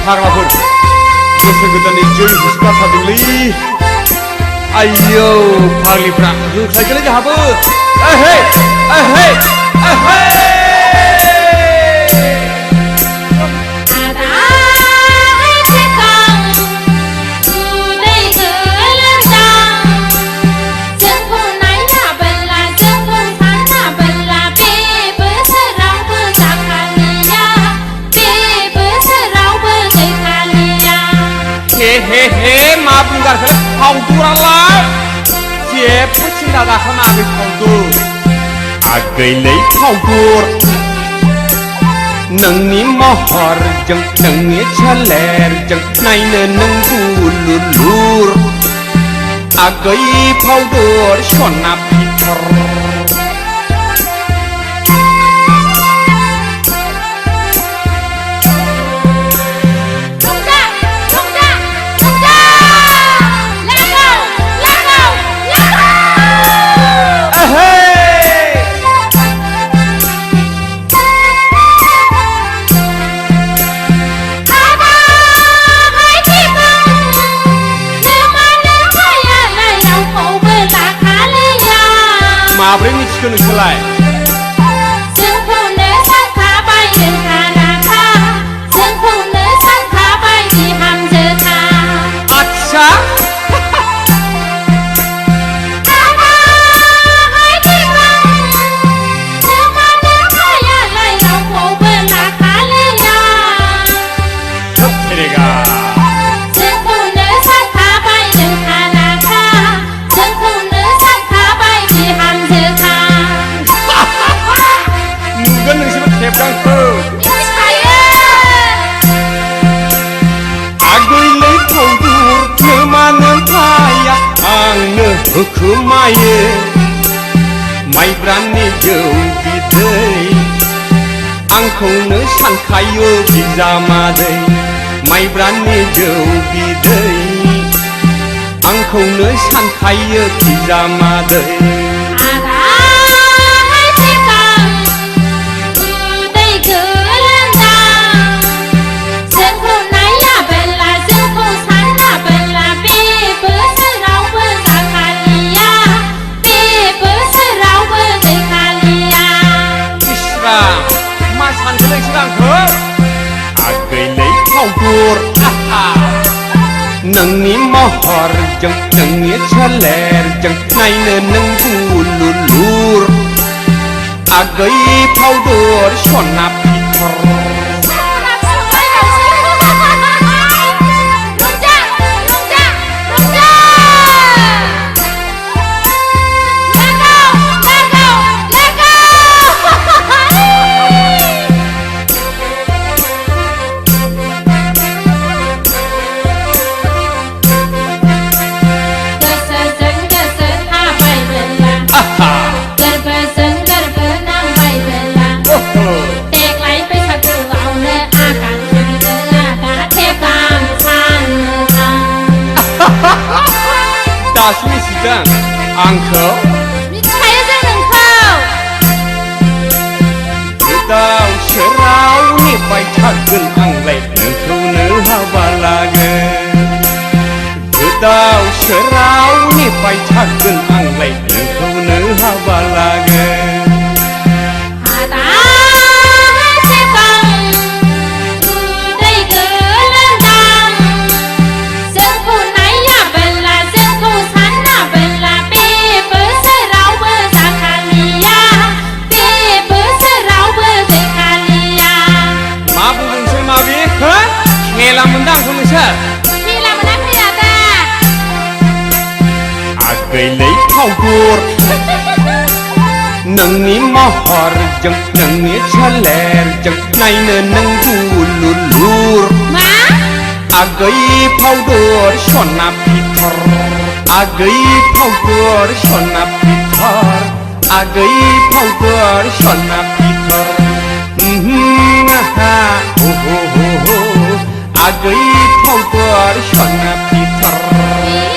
फाग्लाफोर बोसोर गोदाननि जै हुस्का थादोंलै आयौ फाग्लिफ्रा होख्लायगोनलै जोंहाबो ओहे ओहे ओहे हे मा बुंगारखो फावदुराला जेबो सिन्था दाखानाङाखै फावदुर आगैलै फावदुर नोंनि महरजों नोंनि सोलेरजों नायनो नों दुलुलुर आगै फावदुर सना फिथर माब्रै मिथिखो नोंसोरलाय जोंखौनो सानखाबाय नोंहा जोंखौनो सानखाबाय बिहामजोखा आच्छा आगैलै फावदुर नोमानो थाया आंनो होखोमायो माइब्रानि जौ बिदै आंखौनो सानखायो बिजामादै माइब्रानि जौ बिदै आंखौनो सानखायो बिजामादै आगैलै फावदुर नोंनि महरजों नोंनि सोलेरजों नायनो नों दुलुलुर आगै फावदुर सना फिथर दासो मिथिदों आंखौ मिथिखायो जों नोंखौ गोदाव सोराव नेबाय थागोन आंलाय नोंखौनो हाबा लागोन गोदाव सोराव नेबाय थागोन आंलाय नोंखौनो हाबा लागोन मेला मोनदां आंखौ नोंसोर मेला मोनाखै आदा आगैलै फावदुर नोंनि महरजों नोंनि सोलेरजों नायनो नों दुलुलुर मा आगै फावदुर सना फिथर आगै फावदुर सना फिथर आगै फावदुर सना फिथर आगै फावदुर सना फिथर